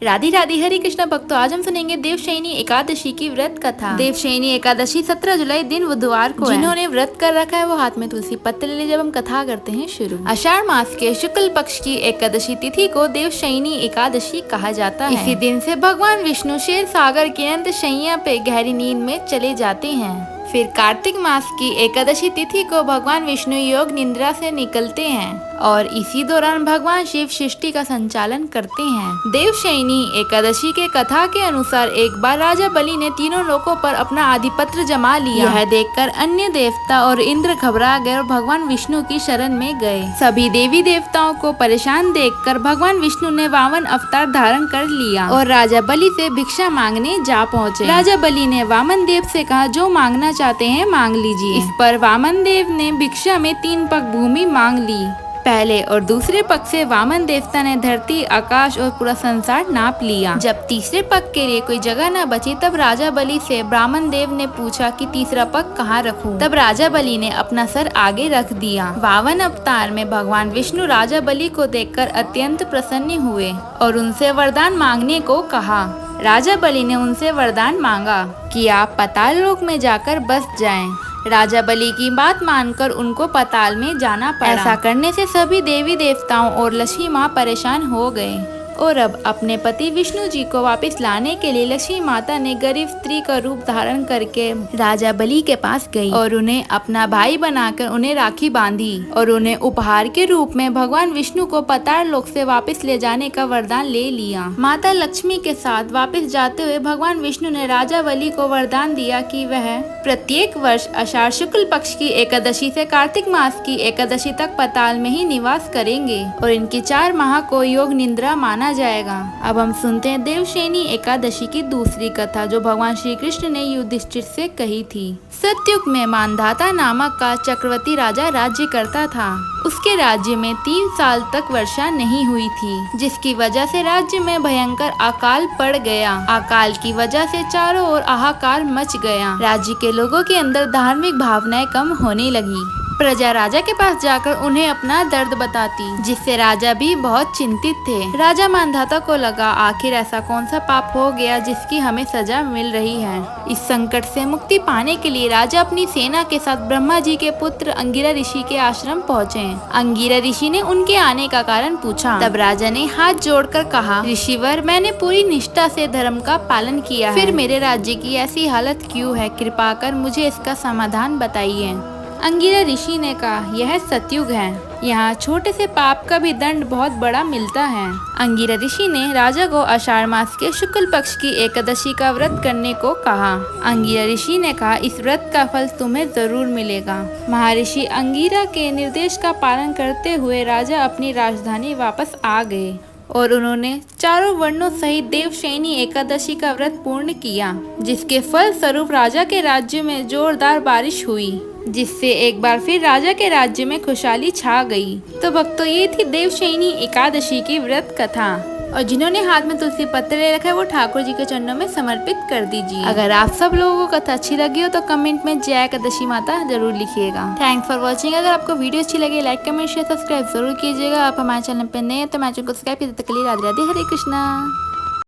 राधे राधे हरे कृष्णा भक्तों, आज हम सुनेंगे देवशयनी एकादशी की व्रत कथा। देवशयनी एकादशी 17 जुलाई दिन बुधवार को जिन्होंने व्रत कर रखा है वो हाथ में तुलसी पत्र ले। जब हम कथा करते हैं शुरू। आषाढ़ मास के शुक्ल पक्ष की एकादशी तिथि को देवशयनी एकादशी कहा जाता है। इसी दिन से भगवान विष्णु क्षीर सागर के अंत शैया पे गहरी नींद में चले जाते हैं। फिर कार्तिक मास की एकादशी तिथि को भगवान विष्णु योग निद्रा से निकलते हैं और इसी दौरान भगवान शिव सृष्टि का संचालन करते हैं। देवशयनी एकादशी के कथा के अनुसार एक बार राजा बलि ने तीनों लोकों पर अपना आधिपत्य जमा लिया। यह देखकर अन्य देवता और इंद्र घबरा गए और भगवान विष्णु की शरण में गए। सभी देवी देवताओं को परेशान देखकर भगवान विष्णु ने वामन अवतार धारण कर लिया और राजा बलि से भिक्षा मांगने जा पहुँचे। राजा बलि ने वामन देव से कहा, जो मांगना चाहते हैं मांग लीजिए। इस पर वामन देव ने भिक्षा में 3 पग भूमि मांग ली। पहले और दूसरे पग से वामन देवता ने धरती, आकाश और पूरा संसार नाप लिया। जब तीसरे पग के लिए कोई जगह न बची तब राजा बलि से ब्राह्मण देव ने पूछा कि तीसरा पग कहाँ रखूं? तब राजा बलि ने अपना सर आगे रख दिया। वामन अवतार में भगवान विष्णु राजा बलि को देखकर अत्यंत प्रसन्न हुए और उनसे वरदान मांगने को कहा। राजा बलि ने उनसे वरदान मांगा कि आप पाताल लोक में जाकर बस जाएं। राजा बलि की बात मानकर उनको पाताल में जाना पड़ा। ऐसा करने से सभी देवी देवताओं और लक्ष्मी माँ परेशान हो गए और अब अपने पति विष्णु जी को वापस लाने के लिए लक्ष्मी माता ने गरीब स्त्री का रूप धारण करके राजा बलि के पास गई और उन्हें अपना भाई बनाकर उन्हें राखी बांधी और उन्हें उपहार के रूप में भगवान विष्णु को पाताल लोक से वापस ले जाने का वरदान ले लिया। माता लक्ष्मी के साथ वापस जाते हुए भगवान विष्णु ने राजा बलि को वरदान दिया कि वह प्रत्येक वर्ष आषाढ़ शुक्ल पक्ष की एकादशी से कार्तिक मास की एकादशी तक पाताल में ही निवास करेंगे और इनकी 4 माह को योग निद्रा माना जाएगा। अब हम सुनते हैं देवशयनी एकादशी की दूसरी कथा जो भगवान श्री कृष्ण ने युधिष्ठिर से कही थी। सतयुग में मानधाता नामक का चक्रवर्ती राजा राज्य करता था। उसके राज्य में 3 साल तक वर्षा नहीं हुई थी, जिसकी वजह से राज्य में भयंकर अकाल पड़ गया। अकाल की वजह से चारों ओर हाहाकार मच गया। राज्य के लोगों के अंदर धार्मिक भावनाएं कम होने लगी। प्रजा राजा के पास जाकर उन्हें अपना दर्द बताती, जिससे राजा भी बहुत चिंतित थे। राजा मानधाता को लगा, आखिर ऐसा कौन सा पाप हो गया जिसकी हमें सजा मिल रही है। इस संकट से मुक्ति पाने के लिए राजा अपनी सेना के साथ ब्रह्मा जी के पुत्र अंगिरा ऋषि के आश्रम पहुँचे। अंगिरा ऋषि ने उनके आने का कारण पूछा। तब राजा ने हाथ जोड़कर कहा, ऋषिवर, मैंने पूरी निष्ठा से धर्म का पालन किया है, फिर मेरे राज्य की ऐसी हालत क्यों है? कृपा कर मुझे इसका समाधान बताइए। अंगिरा ऋषि ने कहा, यह सतयुग है, यहाँ छोटे से पाप का भी दंड बहुत बड़ा मिलता है। अंगिरा ऋषि ने राजा को आषाढ़ मास के शुक्ल पक्ष की एकादशी का व्रत करने को कहा। अंगिरा ऋषि ने कहा, इस व्रत का फल तुम्हें जरूर मिलेगा। महर्षि अंगिरा के निर्देश का पालन करते हुए राजा अपनी राजधानी वापस आ गए और उन्होंने चारों वर्णों सहित देवशयनी एकादशी का व्रत पूर्ण किया, जिसके फल स्वरूप राजा के राज्य में जोरदार बारिश हुई, जिससे एक बार फिर राजा के राज्य में खुशहाली छा गई। तो भक्तों, ये थी देवशयनी एकादशी की व्रत कथा और जिन्होंने हाथ में तुलसी पत्र ले रखा है वो ठाकुर जी के चरणों में समर्पित कर दीजिए। अगर आप सब लोगों को कथा अच्छी लगी हो तो कमेंट में जय एकादशी माता जरूर लिखिएगा। Thanks for watching. अगर आपको वीडियो अच्छी लगी लाइक कमेंट शेयर सब्सक्राइब जरूर कीजिएगा। आप हमारे चैनल पर नए हैं तो हमारे चैनल को सब्सक्राइब कीजिए। राधे राधे हरे कृष्णा।